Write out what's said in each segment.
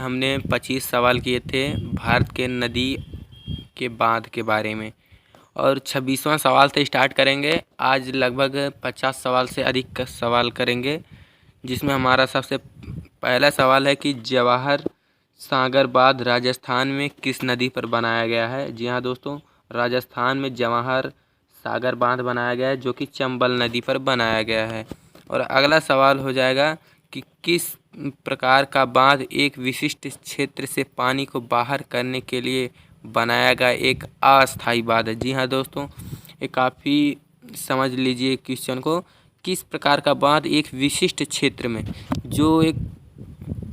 हमने 25 सवाल किए थे भारत के नदी के बांध के बारे में, और 26वां सवाल से स्टार्ट करेंगे। आज लगभग 50 सवाल से अधिक का सवाल करेंगे, जिसमें हमारा सबसे पहला सवाल है कि जवाहर सागर बांध राजस्थान में किस नदी पर बनाया गया है। जी हाँ दोस्तों, राजस्थान में जवाहर सागर बांध बनाया गया है, जो कि चंबल नदी पर बनाया गया है। और अगला सवाल हो जाएगा कि किस प्रकार का बांध एक विशिष्ट क्षेत्र से पानी को बाहर करने के लिए बनाया गया एक अस्थायी बांध है। जी हाँ दोस्तों, ये काफ़ी समझ लीजिए क्वेश्चन को। किस प्रकार का बांध एक विशिष्ट क्षेत्र में, जो एक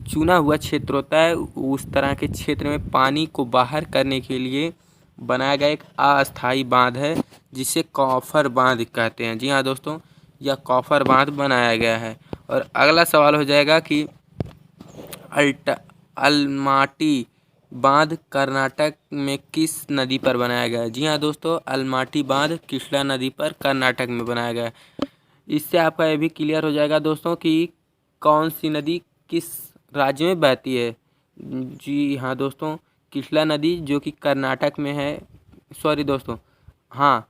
चुना हुआ क्षेत्र होता है, उस तरह के क्षेत्र में पानी को बाहर करने के लिए बनाया गया एक अस्थायी बांध है, जिसे कॉफर बांध कहते हैं। जी हाँ दोस्तों, यह कॉफर बांध बनाया गया है। और अगला सवाल हो जाएगा कि अलमाटी बांध कर्नाटक में किस नदी पर बनाया गया है। जी हाँ दोस्तों, अलमाटी बांध कृष्णा नदी पर कर्नाटक में बनाया गया है। इससे आपका ये भी क्लियर हो जाएगा दोस्तों कि कौन सी नदी किस राज्य में बहती है। जी हाँ दोस्तों, कृष्णा नदी जो कि कर्नाटक में है, सॉरी दोस्तों, हाँ,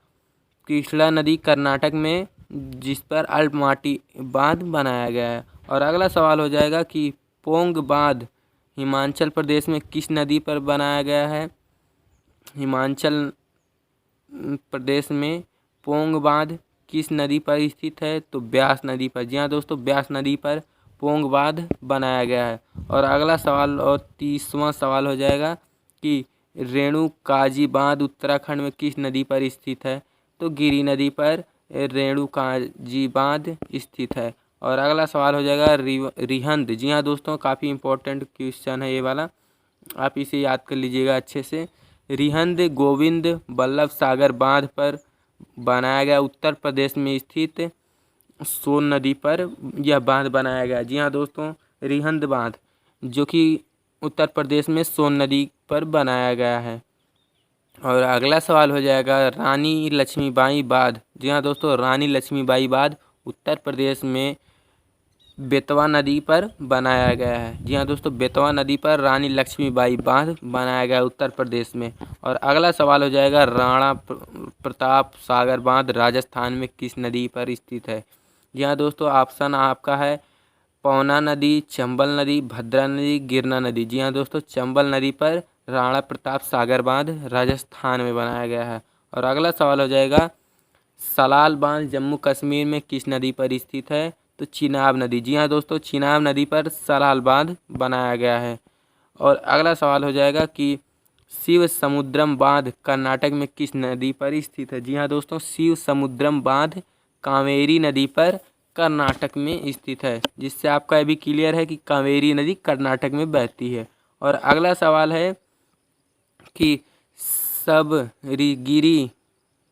कृष्णा नदी कर्नाटक में, जिस पर अलमाटी बांध बनाया गया है। और अगला सवाल हो जाएगा कि पोंग बांध हिमाचल प्रदेश में किस नदी पर बनाया गया है। हिमाचल प्रदेश में पोंग बांध किस नदी पर स्थित है, तो ब्यास नदी पर। जी हाँ दोस्तों, ब्यास नदी पर पोंग बांध बनाया गया है। और अगला सवाल और 30वां सवाल हो जाएगा कि रेणुकाजी बांध उत्तराखंड में किस नदी पर स्थित है, तो गिरी नदी पर रेणुकाजी बांध स्थित है। और अगला सवाल हो जाएगा रिहंद। जी हाँ दोस्तों, काफ़ी इंपॉर्टेंट क्वेश्चन है ये वाला, आप इसे याद कर लीजिएगा अच्छे से। रिहंद गोविंद बल्लभ सागर बांध पर बनाया गया, उत्तर प्रदेश में स्थित सोन नदी पर यह बांध बनाया गया। जी हाँ दोस्तों, रिहंद बांध जो कि उत्तर प्रदेश में सोन नदी पर बनाया गया है। और अगला सवाल हो जाएगा रानी लक्ष्मीबाई बांध। जी हाँ दोस्तों, रानी लक्ष्मीबाई बांध उत्तर प्रदेश में बेतवा नदी पर बनाया गया है। जी हाँ दोस्तों, बेतवा नदी पर रानी लक्ष्मीबाई बांध बनाया गया उत्तर प्रदेश में। और अगला सवाल हो जाएगा राणा प्रताप सागर बांध राजस्थान में किस नदी पर स्थित है। जी हाँ दोस्तों, ऑप्शन आपका है पवना नदी, चंबल नदी, भद्रा नदी, गिरना नदी। जी हाँ दोस्तों, चंबल नदी पर राणा प्रताप सागर बांध राजस्थान में बनाया गया है। और अगला सवाल हो जाएगा सलाल बांध जम्मू कश्मीर में किस नदी पर स्थित है, तो चिनाब नदी। जी हाँ दोस्तों, चिनाब नदी पर सलाल बांध बनाया गया है। और अगला सवाल हो जाएगा कि शिव समुद्रम बांध कर्नाटक में किस नदी पर स्थित है। जी हाँ दोस्तों, शिव समुद्रम बांध कावेरी नदी पर कर्नाटक में स्थित है, जिससे आपका ये भी क्लियर है कि कावेरी नदी कर्नाटक में बहती है। और अगला सवाल है कि सबरीगिरी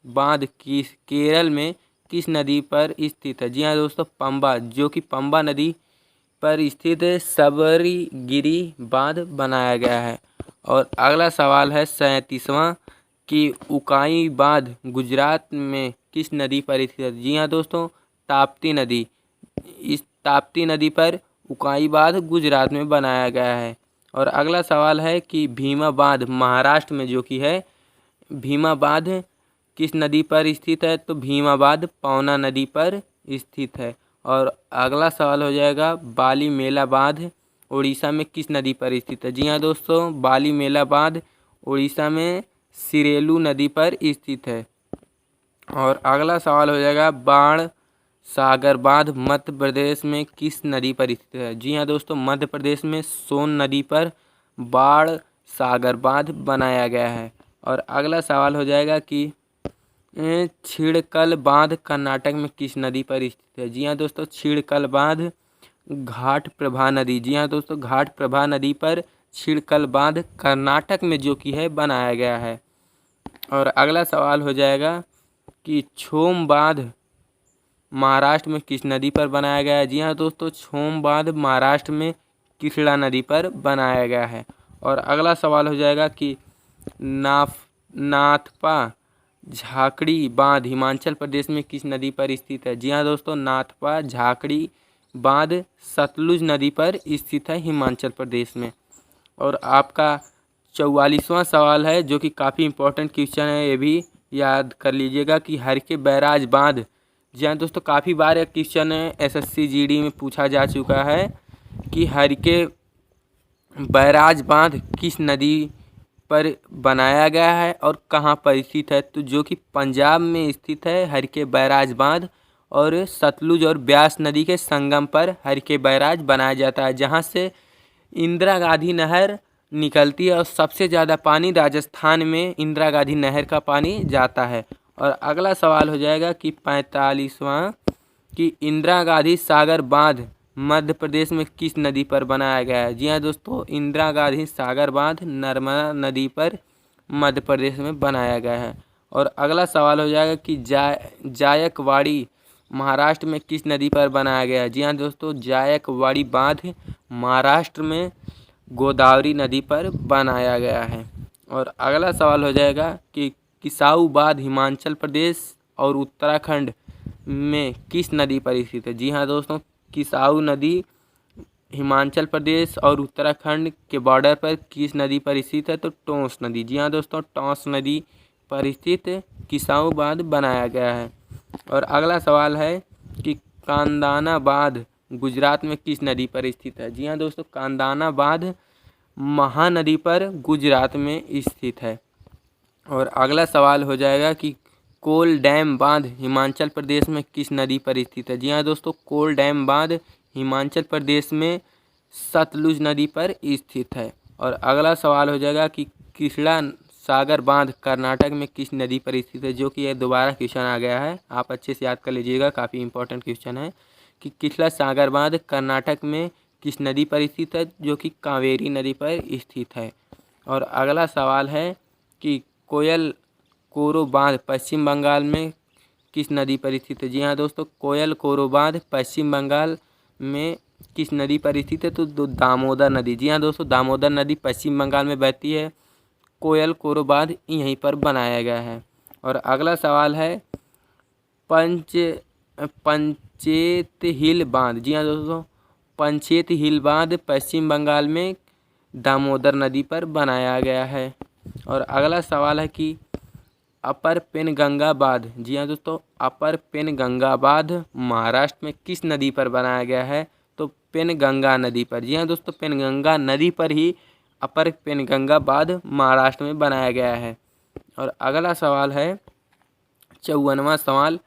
बांध किस केरल में किस नदी पर स्थित है। जी हाँ दोस्तों, पंबा, जो कि पंबा नदी पर स्थित सबरीगिरी बांध बनाया गया है। और अगला सवाल है 37वां कि उकाई बांध गुजरात में किस नदी पर स्थित है। जी हाँ दोस्तों, ताप्ती नदी। इस ताप्ती नदी पर उकाई बांध गुजरात में बनाया गया है। और अगला सवाल है कि भीमा बांध महाराष्ट्र में जो कि है, भीमा बांध किस नदी पर स्थित है, तो भीमा बांध पवना नदी पर स्थित है। और अगला सवाल हो जाएगा बाली मेला बांध उड़ीसा में किस नदी पर स्थित है। जी हाँ दोस्तों, बाली मेला बांध उड़ीसा में सिरेलू नदी पर स्थित है। और अगला सवाल हो जाएगा बाण सागर बांध मध्य प्रदेश में किस नदी पर स्थित है। जी हाँ दोस्तों, मध्य प्रदेश में सोन नदी पर बाण सागर बांध बनाया गया है। और अगला सवाल हो जाएगा कि छिड़कल बांध कर्नाटक में किस नदी पर स्थित है। जी हाँ दोस्तों, छिड़कल बांध घाट प्रभा नदी। जी हाँ दोस्तों, घाट प्रभा नदी पर छिड़कल बांध कर्नाटक में जो कि है बनाया गया है। और अगला सवाल हो जाएगा कि छोम बांध महाराष्ट्र में किस नदी पर बनाया गया है। जी हाँ दोस्तों, छोम बांध महाराष्ट्र में कृष्णा नदी पर बनाया गया है। और अगला सवाल हो जाएगा कि नाथपा झाकड़ी बांध हिमाचल प्रदेश में किस नदी पर स्थित है। जी हाँ दोस्तों, नाथपा झाकड़ी बांध सतलुज नदी पर स्थित है हिमाचल प्रदेश में। और आपका 44वां सवाल है जो कि काफ़ी इम्पोर्टेंट क्वेश्चन है, ये भी याद कर लीजिएगा कि हरके बैराज बांध। जी हाँ दोस्तों, काफ़ी बार यह क्वेश्चन एसएससी जीडी में पूछा जा चुका है कि हरके बैराज बांध किस नदी पर बनाया गया है और कहाँ पर स्थित है। तो जो कि पंजाब में स्थित है हरके बैराज बांध, और सतलुज और ब्यास नदी के संगम पर हरके बैराज बनाया जाता है, जहाँ से इंदिरा गांधी नहर निकलती है और सबसे ज़्यादा पानी राजस्थान में इंदिरा गांधी नहर का पानी जाता है। और अगला सवाल हो जाएगा कि 45वां कि इंदिरा गांधी सागर बांध मध्य प्रदेश में किस नदी पर बनाया गया है। जी हाँ दोस्तों, इंदिरा गांधी सागर बांध नर्मदा नदी पर मध्य प्रदेश में बनाया गया है। और अगला सवाल हो जाएगा कि जायकवाड़ी महाराष्ट्र में किस नदी पर बनाया गया है। जी हाँ दोस्तों, जायकवाड़ी बांध महाराष्ट्र में गोदावरी नदी पर बनाया गया है। और अगला सवाल हो जाएगा कि किसाऊ बांध हिमाचल प्रदेश और उत्तराखंड में किस नदी पर स्थित है। जी हाँ दोस्तों, किसाऊ नदी हिमाचल प्रदेश और उत्तराखंड के बॉर्डर पर किस नदी पर स्थित है, तो टोंस नदी। जी हाँ दोस्तों, टोंस नदी पर स्थित किसाऊ बांध बनाया गया है। और अगला सवाल है कि कांदाना बांध गुजरात में किस नदी पर स्थित है। जी हाँ दोस्तों, कांदाना बांध महानदी पर गुजरात में स्थित है। और अगला सवाल हो जाएगा कि कोल डैम बांध हिमाचल प्रदेश में किस नदी पर स्थित है। जी हाँ दोस्तों, कोल डैम बांध हिमाचल प्रदेश में सतलुज नदी पर स्थित है। और अगला सवाल हो जाएगा कि कृष्णा सागर बांध कर्नाटक में किस नदी पर स्थित है, जो कि यह दोबारा क्वेश्चन आ गया है, आप अच्छे से याद कर लीजिएगा, काफ़ी इंपॉर्टेंट क्वेश्चन है कि कृष्णा सागर बांध कर्नाटक में किस नदी पर स्थित है, जो कि कावेरी नदी पर स्थित है। और अगला सवाल है कि कोयल कोरो बांध पश्चिम बंगाल में किस नदी पर स्थित है। जी हाँ दोस्तों, कोयल कोरो बांध पश्चिम बंगाल में किस नदी पर स्थित है, तो दामोदर नदी। जी हाँ दोस्तों, दामोदर नदी पश्चिम बंगाल में बहती है, कोयल कोरो बांध यहीं पर बनाया गया है। और अगला सवाल है पंचेत हिल बांध। जी हाँ दोस्तों, पंचेत हिल बांध पश्चिम बंगाल में दामोदर नदी पर बनाया गया है। और अगला सवाल है कि अपर पेनगंगा बांध। जी हाँ दोस्तों, अपर पेनगंगा बांध महाराष्ट्र में किस नदी पर बनाया गया है, तो पेनगंगा नदी पर। जी हाँ दोस्तों, पेनगंगा नदी पर ही अपर पेनगंगा बांध महाराष्ट्र में बनाया गया है। और अगला सवाल है 54वां सवाल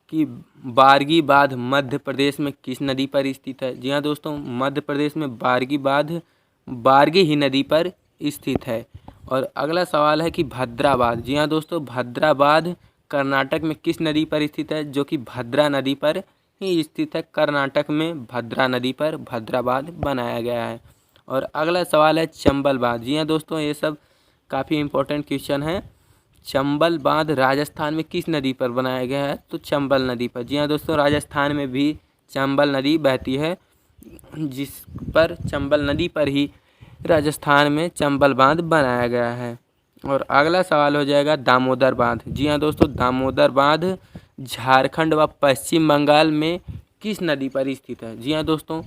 कि बारगी बांध मध्य प्रदेश में किस नदी पर स्थित है। जी हाँ दोस्तों, मध्य प्रदेश में बारगी बांध बारगी ही नदी पर स्थित है। और अगला सवाल है कि भद्रा बांध। जी हाँ दोस्तों, भद्रा बांध कर्नाटक में किस नदी पर स्थित है, जो कि भद्रा नदी पर ही स्थित है, कर्नाटक में भद्रा नदी पर भद्रा बांध बनाया गया है। और अगला सवाल है चंबल बांध। जी हाँ दोस्तों, ये सब काफ़ी इंपॉर्टेंट क्वेश्चन है। चंबल बांध राजस्थान में किस नदी पर बनाया गया है, तो चंबल नदी पर। जी हाँ दोस्तों, राजस्थान में भी चंबल नदी बहती है, जिस पर चंबल नदी पर ही राजस्थान में चंबल बांध बनाया गया है। और अगला सवाल हो जाएगा दामोदर बांध। जी हाँ दोस्तों, दामोदर बांध झारखंड व पश्चिम बंगाल में किस नदी पर स्थित है। जी हाँ दोस्तों,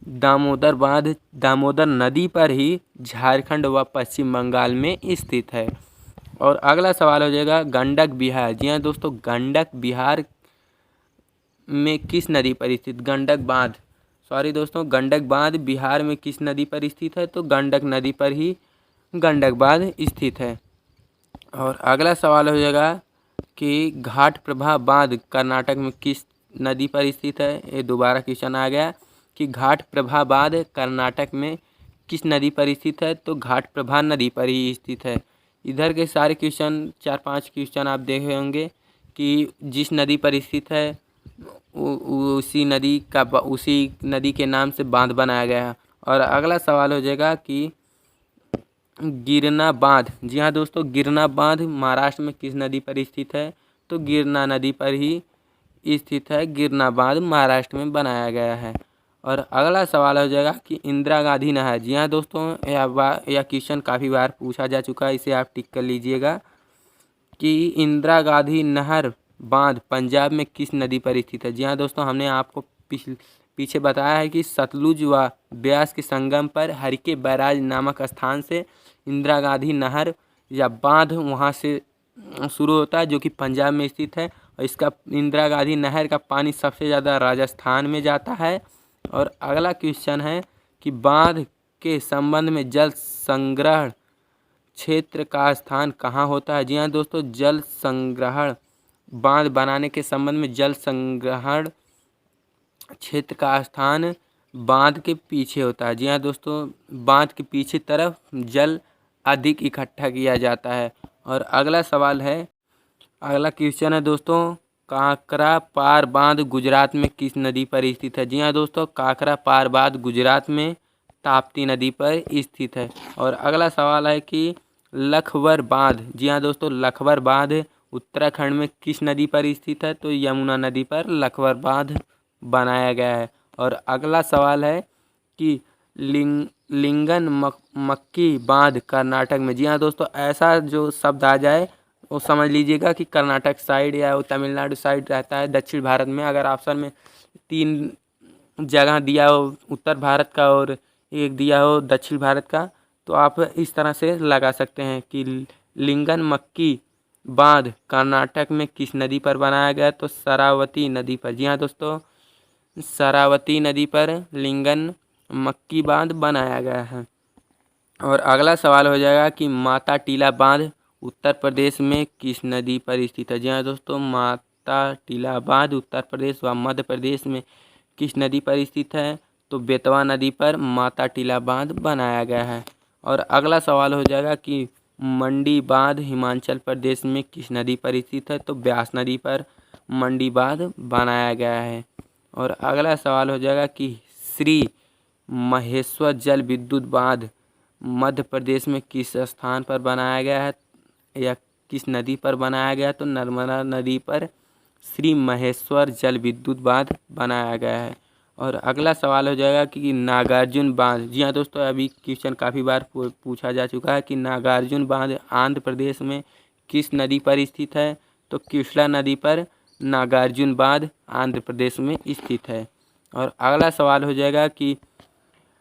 दामोदर बांध दामोदर नदी पर ही झारखंड व पश्चिम बंगाल में स्थित है। और अगला सवाल हो जाएगा गंडक बिहार। जी हाँ दोस्तों, गंडक बिहार में किस नदी पर स्थित, गंडक बांध, सॉरी दोस्तों, गंडक बांध बिहार में किस नदी पर स्थित है, तो गंडक नदी पर ही गंडक बांध स्थित है। और अगला सवाल हो जाएगा कि घाट प्रभा बांध कर्नाटक में किस नदी पर स्थित है। ये दोबारा क्वेश्चन आ गया कि घाट प्रभा बांध कर्नाटक में किस नदी पर स्थित है, तो घाट प्रभा नदी पर ही स्थित है। इधर के सारे क्वेश्चन 4-5 क्वेश्चन आप देखे होंगे कि जिस नदी पर स्थित है उसी नदी के नाम से बांध बनाया गया है। और अगला सवाल हो जाएगा कि गिरना बांध। जी हाँ दोस्तों, गिरना बांध महाराष्ट्र में किस नदी पर स्थित है, तो गिरना नदी पर ही स्थित है, गिरना बांध महाराष्ट्र में बनाया गया है। और अगला सवाल हो जाएगा कि इंदिरा गांधी नहर। जी हाँ दोस्तों, यह क्वेश्चन काफ़ी बार पूछा जा चुका है, इसे आप टिक कर लीजिएगा कि इंदिरा गांधी नहर बांध पंजाब में किस नदी पर स्थित है। जी हाँ दोस्तों, हमने आपको पीछे बताया है कि सतलुज व ब्यास के संगम पर हरिके बैराज नामक स्थान से इंदिरा गांधी नहर या बांध वहाँ से शुरू होता है, जो कि पंजाब में स्थित है। और इसका इंदिरा गांधी नहर का पानी सबसे ज़्यादा राजस्थान में जाता है। और अगला क्वेश्चन है कि बांध के संबंध में जल संग्रहण क्षेत्र का स्थान कहाँ होता है। जी हाँ दोस्तों, जल संग्रहण बांध बनाने के संबंध में जल संग्रहण क्षेत्र का स्थान बांध के पीछे होता है। जी हाँ दोस्तों, बांध के पीछे तरफ जल अधिक इकट्ठा किया जाता है। और अगला सवाल है, अगला क्वेश्चन है दोस्तों, काकरा पार बांध गुजरात में किस नदी पर स्थित है। जी हाँ दोस्तों, काकरा पार बांध गुजरात में ताप्ती नदी पर स्थित है। और अगला सवाल है कि लखवर बांध, जी हाँ दोस्तों, लखवर बांध उत्तराखंड में किस नदी पर स्थित है। तो यमुना नदी पर लखवर बांध बनाया गया है। और अगला सवाल है कि लिंगन मक्की बांध कर्नाटक में। जी हाँ दोस्तों, ऐसा जो शब्द आ जाए वो समझ लीजिएगा कि कर्नाटक साइड या तमिलनाडु साइड रहता है दक्षिण भारत में। अगर ऑप्शन में 3 जगह दिया हो, उत्तर भारत का और एक दिया हो दक्षिण भारत का, तो आप इस तरह से लगा सकते हैं कि लिंगन मक्की बांध कर्नाटक में किस नदी पर बनाया गया। तो शरावती नदी पर। जी हाँ दोस्तों, शरावती नदी पर लिंगन मक्की बांध बनाया गया है। और अगला सवाल हो जाएगा कि माता टीला बांध उत्तर प्रदेश में किस नदी पर स्थित है। जी हाँ दोस्तों, माता टीला बांध उत्तर प्रदेश व मध्य प्रदेश में किस नदी पर स्थित है। तो बेतवा नदी पर माता टीला बांध बनाया गया है। और अगला सवाल हो जाएगा कि मंडी बांध हिमाचल प्रदेश में किस नदी पर स्थित है। तो ब्यास नदी पर मंडी बांध बनाया गया है। और अगला सवाल हो जाएगा कि श्री महेश्वर जल विद्युत बांध मध्य प्रदेश में किस स्थान पर बनाया गया है या किस नदी पर बनाया गया। तो नर्मदा नदी पर श्री महेश्वर जल विद्युत बांध बनाया गया है। और अगला सवाल हो जाएगा कि नागार्जुन बांध। जी हाँ दोस्तों, अभी क्वेश्चन काफ़ी बार पूछा जा चुका है कि नागार्जुन बांध आंध्र प्रदेश में किस नदी पर स्थित है। तो कृष्णा नदी पर नागार्जुन बांध आंध्र प्रदेश में स्थित है। और अगला सवाल हो जाएगा कि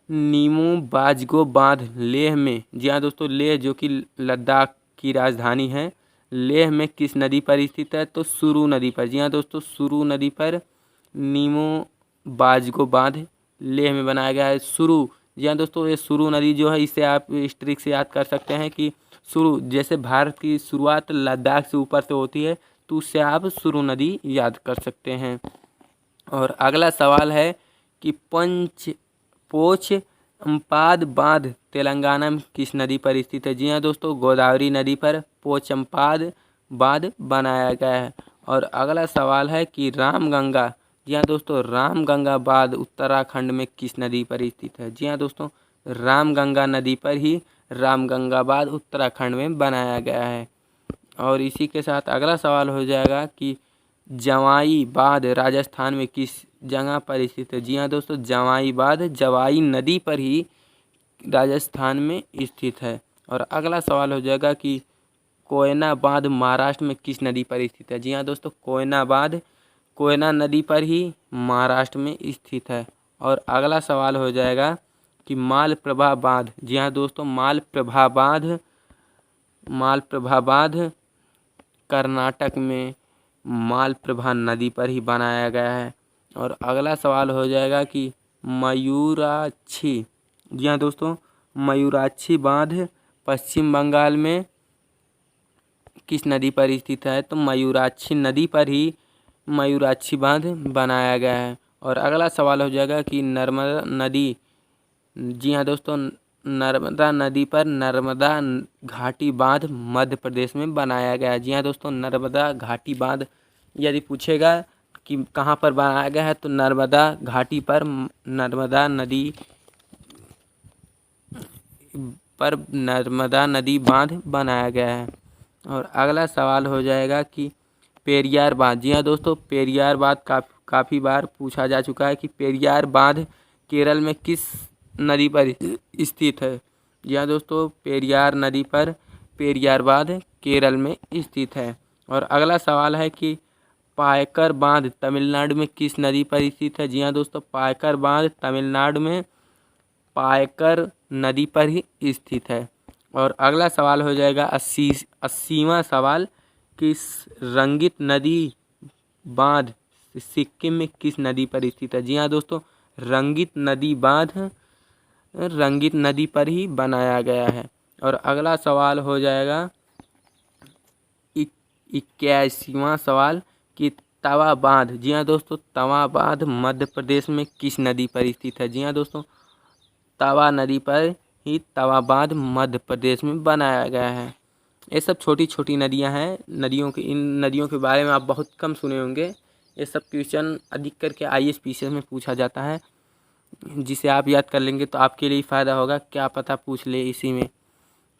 नीमू बाजगो बांध लेह में। जी हाँ दोस्तों, लेह जो कि लद्दाख की राजधानी है, लेह में किस नदी पर स्थित है। तो सुरू नदी पर। जी हाँ दोस्तों, सुरू नदी पर नीमू बाजगो बांध लेह में बनाया गया है। सुरू, जी हाँ दोस्तों, ये सुरू नदी जो है इसे आप इस ट्रिक से याद कर सकते हैं कि सुरू, जैसे भारत की शुरुआत लद्दाख से ऊपर से होती है, तो उससे आप सुरू नदी याद कर सकते हैं। और अगला सवाल है कि पोचमपाद बांध तेलंगाना में किस नदी पर स्थित है। जी हाँ दोस्तों, गोदावरी नदी पर पोचमपाद बांध बनाया गया है। और अगला सवाल है कि रामगंगा, जी हाँ दोस्तों, रामगंगा बांध उत्तराखंड में किस नदी पर स्थित है। जी हाँ दोस्तों, रामगंगा नदी पर ही रामगंगा बांध उत्तराखंड में बनाया गया है। और इसी के साथ अगला सवाल हो जाएगा कि जवाई बांध राजस्थान में किस जगह पर स्थित है। जी हाँ दोस्तों, जवाई बांध जवाई नदी पर ही राजस्थान में स्थित है। और अगला सवाल हो जाएगा कि कोयना बांध महाराष्ट्र में किस नदी पर स्थित है। जी हाँ दोस्तों, कोयना बांध कोयना नदी पर ही महाराष्ट्र में स्थित है। और अगला सवाल हो जाएगा कि मालप्रभा बांध। जी हाँ दोस्तों, मालप्रभा बांध कर्नाटक में मालप्रभा नदी पर ही बनाया गया है। और अगला सवाल हो जाएगा कि मयूराक्षी, जी हाँ दोस्तों, मयूराक्षी बांध पश्चिम बंगाल में किस नदी पर स्थित है। तो मयूराक्षी नदी पर ही मयूराक्षी बांध बनाया गया है। और अगला सवाल हो जाएगा कि नर्मदा नदी, जी हाँ दोस्तों, नर्मदा नदी पर नर्मदा घाटी बांध मध्य प्रदेश में बनाया गया है। जी हाँ दोस्तों, नर्मदा घाटी बांध यदि पूछेगा कि कहाँ पर बनाया गया है, तो नर्मदा घाटी पर नर्मदा नदी बांध बनाया गया है। और अगला सवाल हो जाएगा कि पेरियार बांध। जी हाँ दोस्तों, पेरियार बांध काफ़ी बार पूछा जा चुका है कि पेरियार बांध केरल में किस नदी पर स्थित है। जी हाँ दोस्तों, पेरियार नदी पर पेरियार बांध केरल में स्थित है। और अगला सवाल है कि पायकर बांध तमिलनाडु में किस नदी पर स्थित है? जी हाँ दोस्तों, पायकर बांध तमिलनाडु में पायकर नदी पर ही स्थित है। और अगला सवाल हो जाएगा 80वां सवाल, किस रंगित नदी बांध सिक्किम में किस नदी पर स्थित है? जी हाँ दोस्तों, रंगित नदी बांध रंगित नदी पर ही बनाया गया है। और अगला सवाल हो जाएगा 81वां सवाल कि तवा बांध, जी हाँ दोस्तों, तवा बांध मध्य प्रदेश में किस नदी पर स्थित है? जी हाँ दोस्तों, तवा नदी पर ही तवा बांध मध्य प्रदेश में बनाया गया है। ये सब छोटी छोटी नदियां हैं। इन नदियों के बारे में आप बहुत कम सुने होंगे। ये सब क्वेश्चन अधिक करके IAS PCS में पूछा जाता है, जिसे आप याद कर लेंगे तो आपके लिए फ़ायदा होगा, क्या पता पूछ ले इसी में।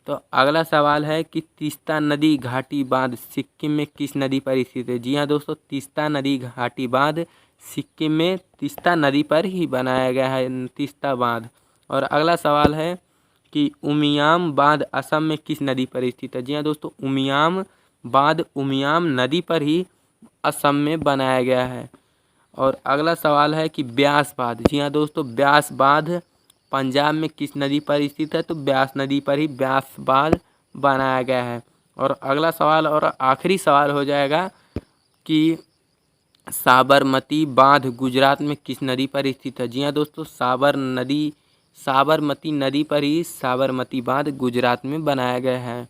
तो अगला सवाल है कि तीस्ता नदी घाटी बांध सिक्किम में किस नदी पर स्थित है? जी हाँ दोस्तों, तीस्ता नदी घाटी बांध सिक्किम में तीस्ता नदी पर ही बनाया गया है, तीस्ता बांध। और अगला सवाल है कि उमियाम बांध असम में किस नदी पर स्थित है? जी हाँ दोस्तों, उमियाम बांध उमियाम नदी पर ही असम में बनाया गया है। और अगला सवाल है कि ब्यास बांध, जी हाँ दोस्तों, ब्यास बांध पंजाब में किस नदी पर स्थित है? तो ब्यास नदी पर ही ब्यास बांध बनाया गया है। और अगला सवाल और आखिरी सवाल हो जाएगा कि साबरमती बांध गुजरात में किस नदी पर स्थित है? जी हाँ दोस्तों, साबरमती नदी पर ही साबरमती बांध गुजरात में बनाया गया है।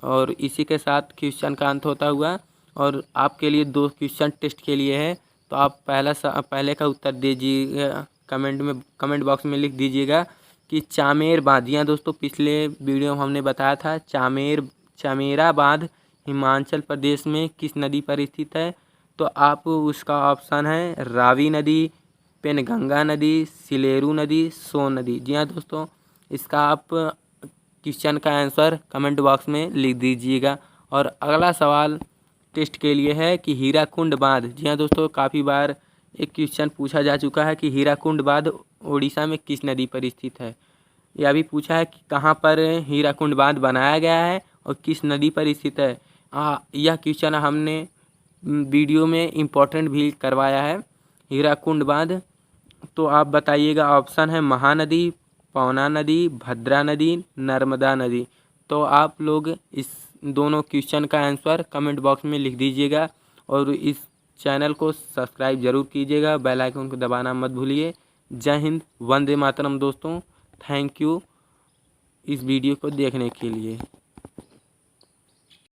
और इसी के साथ क्वेश्चन का अंत होता हुआ। और आपके लिए 2 क्वेश्चन टेस्ट के लिए है, तो आप पहले का उत्तर दीजिएगा, कमेंट बॉक्स में लिख दीजिएगा कि चामेर बांध। जी हाँ दोस्तों, पिछले वीडियो में हमने बताया था चामेरा बांध हिमाचल प्रदेश में किस नदी पर स्थित है? तो आप उसका ऑप्शन है रावी नदी, पेनगंगा नदी, सिलेरू नदी, सोन नदी। जी हाँ दोस्तों, इसका आप क्वेश्चन का आंसर कमेंट बॉक्स में लिख दीजिएगा। और अगला सवाल टेस्ट के लिए है कि हीराकुंड बांध, जी हाँ दोस्तों, काफ़ी बार एक क्वेश्चन पूछा जा चुका है कि हीराकुंड बांध उड़ीसा में किस नदी पर स्थित है। यह भी पूछा है कि कहाँ पर हीराकुंड बांध बनाया गया है और किस नदी पर स्थित है। यह क्वेश्चन हमने वीडियो में इम्पोर्टेंट भी करवाया है। हीराकुंड बांध, तो आप बताइएगा, ऑप्शन है महानदी, पवना नदी, भद्रा नदी, नर्मदा नदी। तो आप लोग इस दोनों क्वेश्चन का आंसर कमेंट बॉक्स में लिख दीजिएगा। और इस चैनल को सब्सक्राइब जरूर कीजिएगा, बेल आइकन को दबाना मत भूलिए। जय हिंद, वंदे मातरम दोस्तों। थैंक यू इस वीडियो को देखने के लिए।